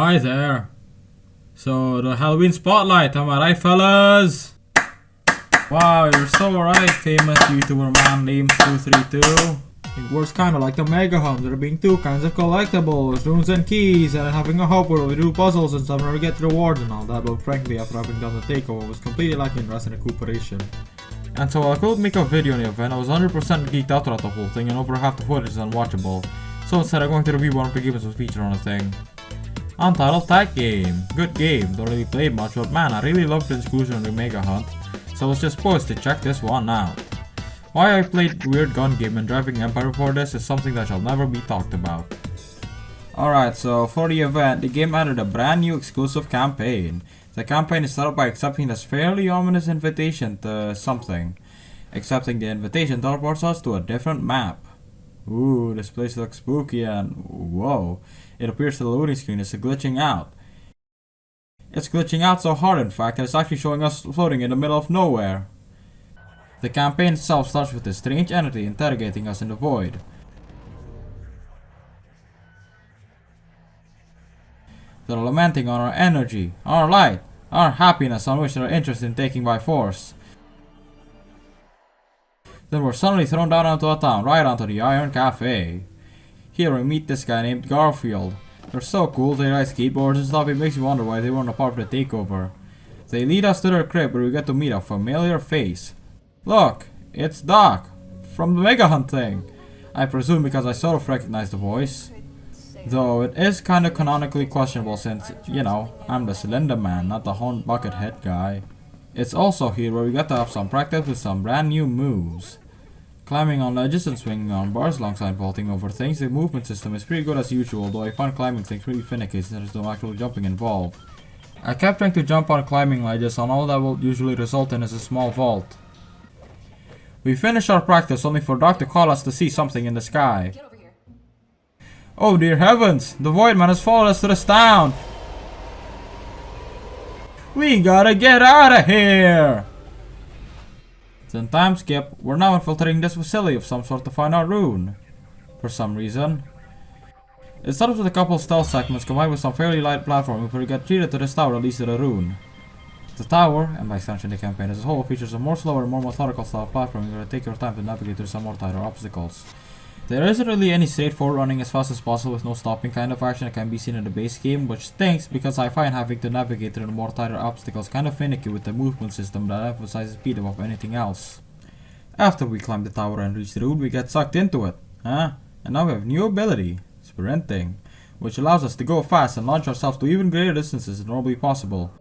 Hi there. So, the Halloween spotlight, am I right, fellas? Wow, you're so right, famous YouTuber man Liam232. It works kinda like the Mega Hunt, there being two kinds of collectibles, runes and keys, and having a hub where we do puzzles and stuff and we get rewards and all that, but frankly, after having done the takeover, I was completely lacking interest in recuperation. And so while I couldn't make a video on the event, I was 100% geeked out throughout the whole thing, and over half the footage is unwatchable. So instead, I'm going to review one of the games that was featured on the thing. Untitled tag game. Good game, don't really play much, but man, I really loved the inclusion of the Mega Hunt, so I was just poised to check this one out. Why I played weird gun game and driving Empire before this is something that shall never be talked about. Alright, so for the event, the game added a brand new exclusive campaign. The campaign is started by accepting this fairly ominous invitation to something. Accepting the invitation teleports us to a different map. Ooh, this place looks spooky and whoa, it appears the loading screen is glitching out. It's glitching out so hard in fact that it's actually showing us floating in the middle of nowhere. The campaign itself starts with a strange entity interrogating us in the void. They're lamenting on our energy, our light, our happiness on which they're interested in taking by force. Then we're suddenly thrown down onto a town, right onto the Iron Cafe. Here we meet this guy named Garfield. They're so cool, they ride skateboards and stuff, it makes you wonder why they weren't a part of the takeover. They lead us to their crib where we get to meet a familiar face. Look, it's Doc, from the Mega Hunt thing. I presume because I sort of recognize the voice. Though it is kinda canonically questionable since, you know, I'm the Slender Man, not the Horn Bucket Head guy. It's also here where we get to have some practice with some brand new moves. Climbing on ledges and swinging on bars alongside vaulting over things, the movement system is pretty good as usual, though I find climbing things pretty finicky since there's no actual jumping involved. I kept trying to jump on climbing ledges and all that will usually result in is a small vault. We finish our practice only for Doc to call us to see something in the sky. Oh dear heavens, the Void Man has followed us to this town! We gotta get out of here! Then time skip, we're now infiltrating this facility of some sort to find our rune. For some reason. It starts with a couple stealth segments combined with some fairly light platforming before we get treated to this tower that leads to the rune. The tower, and by extension the campaign as a whole, features a more slower and more methodical style of platforming where you take your time to navigate through some more tighter obstacles. There isn't really any straightforward running as fast as possible with no stopping kind of action that can be seen in the base game, which stinks because I find having to navigate through the more tighter obstacles kind of finicky with the movement system that emphasizes speed above anything else. After we climb the tower and reach the rune, we get sucked into it, and now we have new ability, sprinting, which allows us to go fast and launch ourselves to even greater distances than normally possible.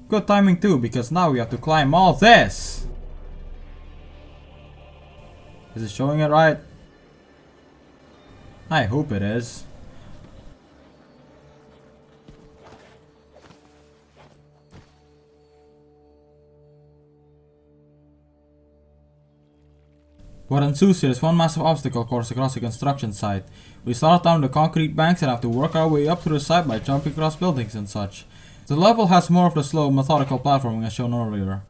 Good timing too, because now we have to climb all this! Is it showing it right? I hope it is. What ensues here is one massive obstacle course across the construction site. We start down the concrete banks and have to work our way up to the side by jumping across buildings and such. The level has more of the slow, methodical platforming as shown earlier.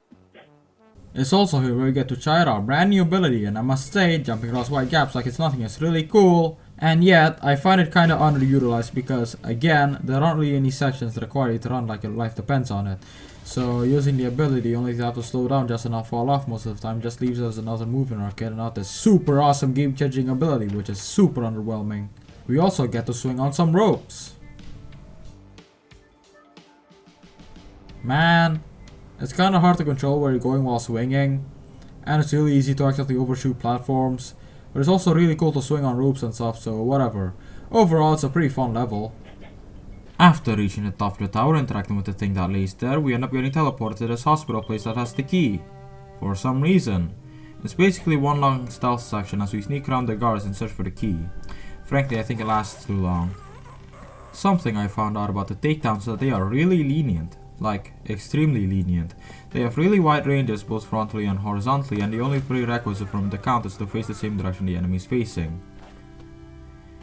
It's also here where we get to try out our brand new ability, and I must say, jumping across wide gaps like it's nothing is really cool. And yet, I find it kinda underutilized because, again, there aren't really any sections that require you to run like your life depends on it. So, using the ability only to have to slow down just enough to fall off most of the time just leaves us another move in our kit and not this super awesome game-changing ability, which is super underwhelming. We also get to swing on some ropes. Man. It's kinda hard to control where you're going while swinging, and it's really easy to accidentally overshoot platforms, but it's also really cool to swing on ropes and stuff, so whatever. Overall, it's a pretty fun level. After reaching the top of the tower and interacting with the thing that lays there, we end up getting teleported to this hospital place that has the key. For some reason. It's basically one long stealth section as we sneak around the guards and search for the key. Frankly, I think it lasts too long. Something I found out about the takedowns is that they are really lenient. Like, extremely lenient. They have really wide ranges both frontally and horizontally, and the only prerequisite from the count is to face the same direction the enemy is facing.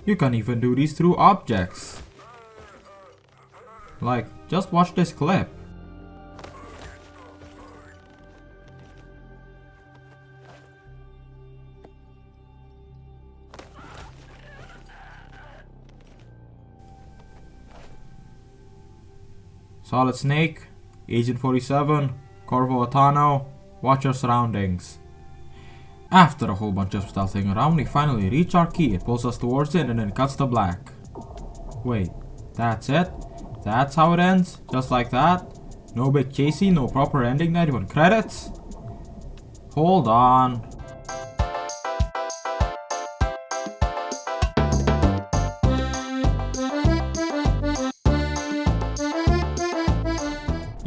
You can even do these through objects. Like, just watch this clip. Solid Snake, Agent 47, Corvo Atano, watch your surroundings. After a whole bunch of stealthing around, we finally reach our key. It pulls us towards it and then cuts to black. Wait, that's it? That's how it ends? Just like that? No big chasey, no proper ending, not even credits? Hold on.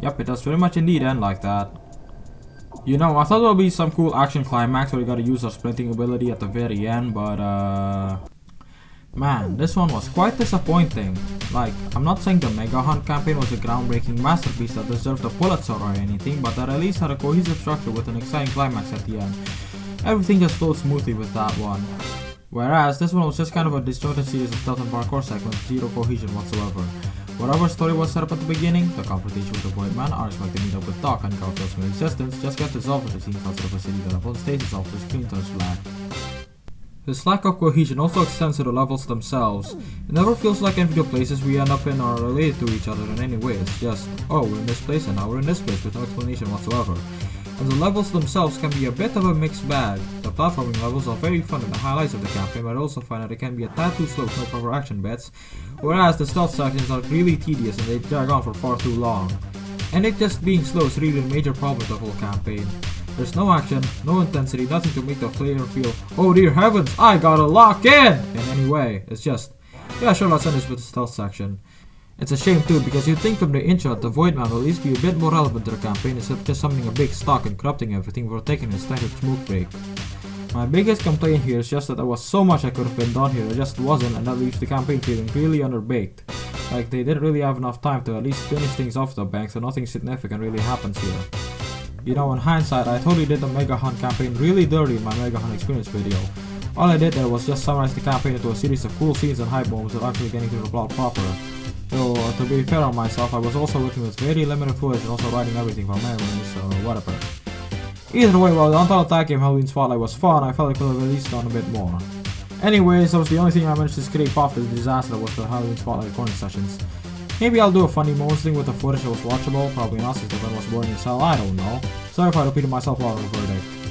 Yep, it does very much indeed end like that. You know, I thought there would be some cool action climax where we gotta use our sprinting ability at the very end, but man, this one was quite disappointing. Like, I'm not saying the Mega Hunt campaign was a groundbreaking masterpiece that deserved a Pulitzer or anything, but that at least had a cohesive structure with an exciting climax at the end. Everything just flowed smoothly with that one. Whereas, this one was just kind of a disjointed series of stealth and parkour segments with zero cohesion whatsoever. Whatever story was set up at the beginning, the confrontation with the Void Man, our expected meet up with Doc and Garfield's mere existence, just gets resolved with the scene outside of a city that upon stages off the screen turns black. This lack of cohesion also extends to the levels themselves. It never feels like any of the places we end up in are related to each other in any way. It's just, oh, we're in this place and now we're in this place with no explanation whatsoever. And the levels themselves can be a bit of a mixed bag. The platforming levels are very fun and the highlights of the campaign, but I also find that it can be a tad too slow with no proper action bits, whereas the stealth sections are really tedious and they drag on for far too long. And it just being slow is really a major problem with the whole campaign. There's no action, no intensity, nothing to make the player feel, oh dear heavens, I gotta lock in any way. It's just, yeah sure, let's end this with the stealth section. It's a shame too, because you'd think from the intro that the Void Man will at least be a bit more relevant to the campaign instead of just summoning a big stock and corrupting everything for taking a standard smoke break. My biggest complaint here is just that there was so much that could have been done here, it just wasn't, and that leaves the campaign feeling really underbaked. Like they didn't really have enough time to at least finish things off the bank, so nothing significant really happens here. You know, in hindsight, I totally did the Mega Hunt campaign really dirty in my Mega Hunt experience video. All I did there was just summarize the campaign into a series of cool scenes and hype moments without actually getting to the plot proper. Though, to be fair on myself, I was also working with very limited footage and also writing everything from memory, so whatever. Either way, while the Untitled tag game Halloween Spotlight was fun, I felt I could have at least done a bit more. Anyways, that was the only thing I managed to scrape off this disaster was the Halloween Spotlight recording sessions. Maybe I'll do a funny moments thing with the footage that was watchable, probably not since the event was boring as hell, I don't know. Sorry if I repeated myself a lot of the verdict.